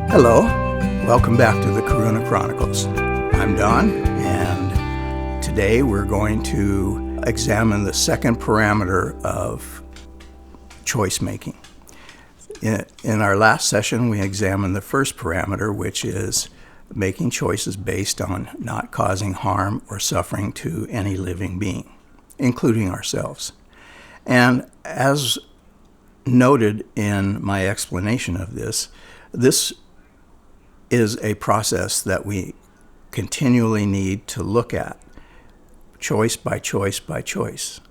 Hello, welcome back to the Karuna Chronicles. I'm Don, and today we're going to examine the second parameter of choice making. In our last session, we examined the first parameter, which is making choices based on not causing harm or suffering to any living being, including ourselves. And as noted in my explanation of this is a process that we continually need to look at, choice by choice by choice,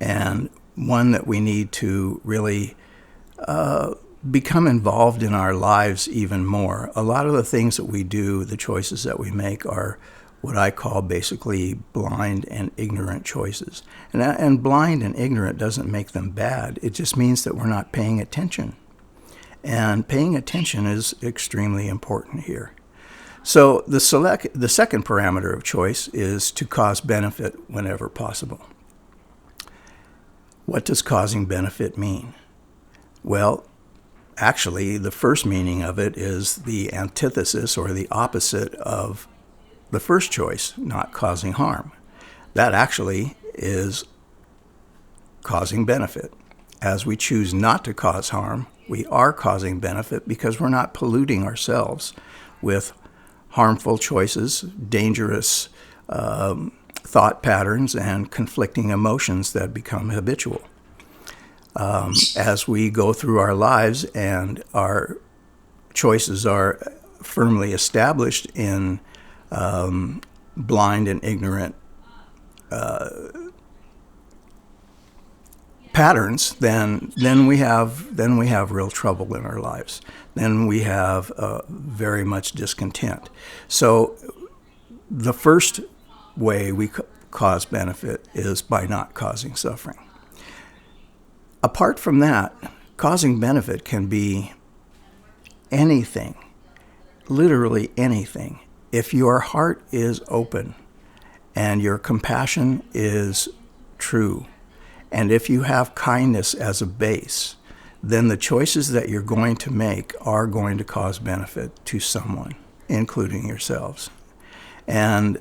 and one that we need to really become involved in our lives even more. A lot of the things that we do, the choices that we make, are what I call basically blind and ignorant choices. And blind and ignorant doesn't make them bad. It just means that we're not paying attention. And paying attention is extremely important here. So the second parameter of choice is to cause benefit whenever possible. What does causing benefit mean? Well, actually, the first meaning of it is the antithesis or the opposite of the first choice, not causing harm. That actually is causing benefit. As we choose not to cause harm, we are causing benefit because we're not polluting ourselves with harmful choices, dangerous thought patterns, and conflicting emotions that become habitual. As we go through our lives and our choices are firmly established in blind and ignorant patterns, then we have real trouble in our lives. Then we have very much discontent. So the first way we cause benefit is by not causing suffering. Apart from that, causing benefit can be anything, literally anything. If your heart is open and your compassion is true, and if you have kindness as a base, then the choices that you're going to make are going to cause benefit to someone, including yourselves. And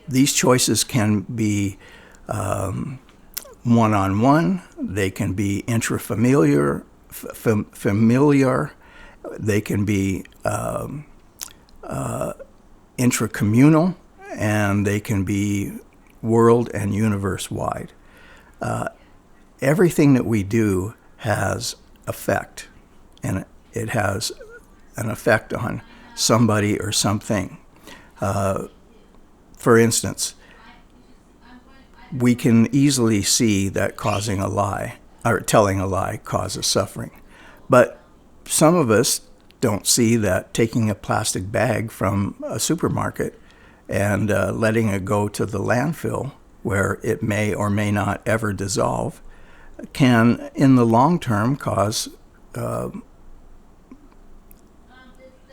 these choices can be one-on-one, they can be intrafamiliar, familiar, they can be intracommunal, and they can be world and universe-wide. Everything that we do has effect, and it has an effect on somebody or something. For instance, we can easily see that causing a lie or telling a lie causes suffering. But some of us don't see that taking a plastic bag from a supermarket and letting it go to the landfill, where it may or may not ever dissolve, can, in the long term, cause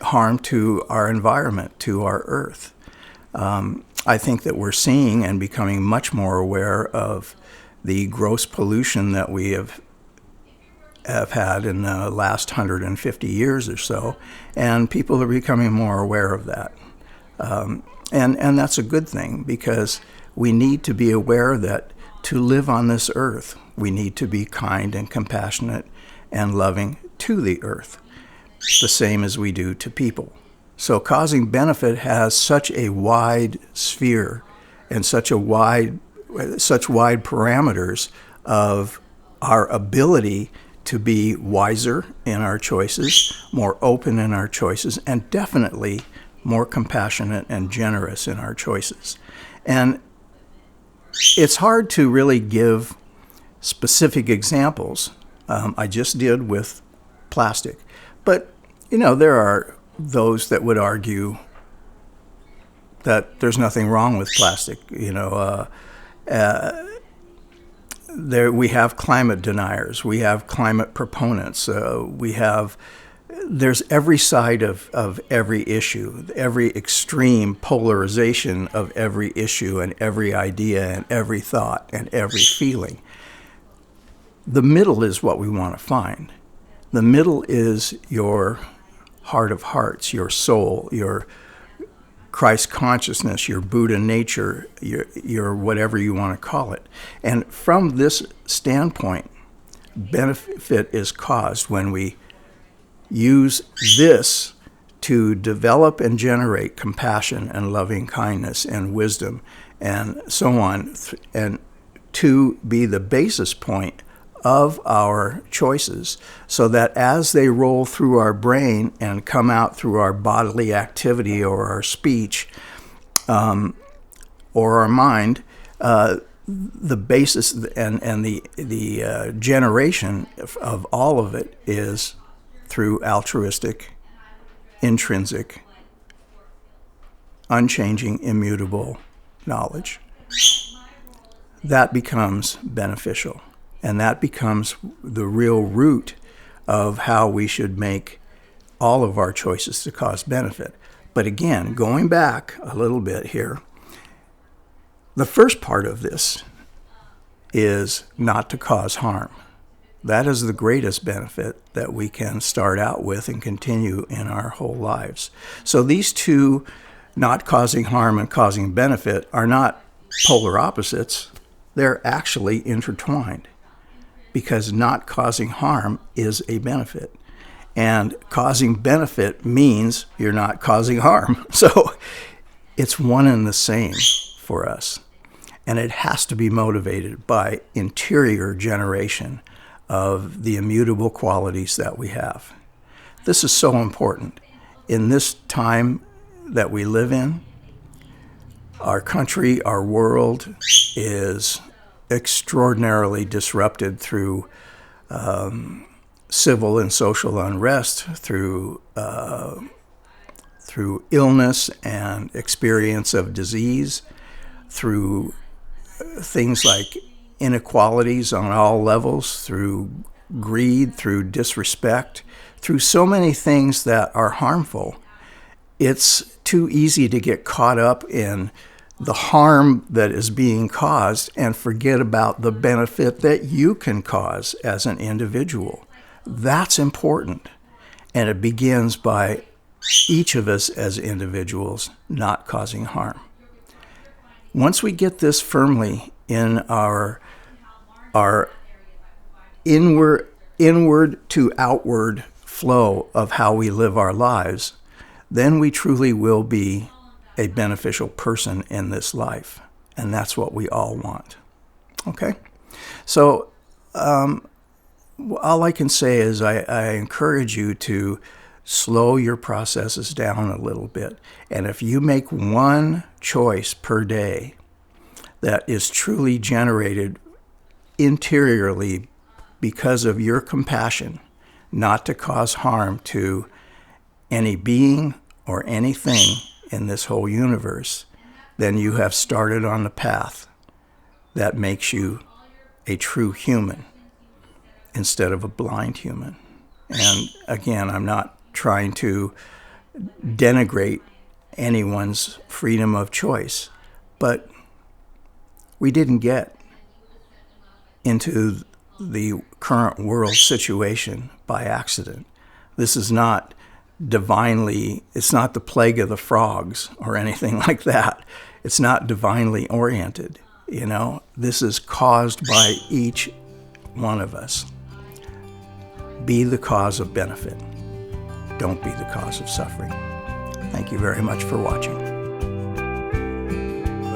harm to our environment, to our earth. I think that we're seeing and becoming much more aware of the gross pollution that we have had in the last 150 years or so, and people are becoming more aware of that. And that's a good thing, because we need to be aware that to live on this earth, we need to be kind and compassionate and loving to the earth, the same as we do to people. So causing benefit has such a wide sphere and such wide parameters of our ability to be wiser in our choices, more open in our choices, and definitely more compassionate and generous in our choices. And it's hard to really give specific examples. I just did with plastic. But, there are those that would argue that there's nothing wrong with plastic. We have climate deniers. We have climate proponents. There's every side of every issue, every extreme polarization of every issue and every idea and every thought and every feeling. The middle is what we want to find. The middle is your heart of hearts, your soul, your Christ consciousness, your Buddha nature, your whatever you want to call it. And from this standpoint, benefit is caused when we use this to develop and generate compassion and loving kindness and wisdom and so on, and to be the basis point of our choices, so that as they roll through our brain and come out through our bodily activity or our speech or our mind, the basis and the generation of all of it is through altruistic, intrinsic, unchanging, immutable knowledge. That becomes beneficial. And that becomes the real root of how we should make all of our choices to cause benefit. But again, going back a little bit here, the first part of this is not to cause harm. That is the greatest benefit that we can start out with and continue in our whole lives. So these two, not causing harm and causing benefit, are not polar opposites. They're actually intertwined, because not causing harm is a benefit. And causing benefit means you're not causing harm. So it's one and the same for us. And it has to be motivated by interior generation of the immutable qualities that we have. This is so important. In this time that we live in, our country, our world is extraordinarily disrupted through civil and social unrest, through illness and experience of disease, through things like inequalities on all levels, through greed, through disrespect, through so many things that are harmful. It's too easy to get caught up in the harm that is being caused and forget about the benefit that you can cause as an individual. That's important. And it begins by each of us as individuals not causing harm. Once we get this firmly in our inward to outward flow of how we live our lives, then we truly will be a beneficial person in this life. And that's what we all want. Okay? So all I can say is I encourage you to slow your processes down a little bit. And if you make one choice per day that is truly generated interiorly because of your compassion, not to cause harm to any being or anything in this whole universe, then you have started on the path that makes you a true human instead of a blind human. And again, I'm not trying to denigrate anyone's freedom of choice, but we didn't get into the current world situation by accident. This is not it's not the plague of the frogs or anything like that. It's not divinely oriented. This is caused by each one of us. Be the cause of benefit. Don't be the cause of suffering. Thank you very much for watching.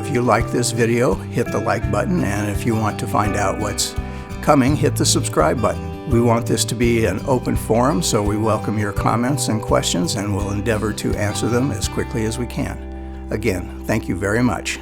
If you like this video, hit the like button, and if you want to find out what's coming, hit the subscribe button. We want this to be an open forum, so we welcome your comments and questions, and we'll endeavor to answer them as quickly as we can. Again, thank you very much.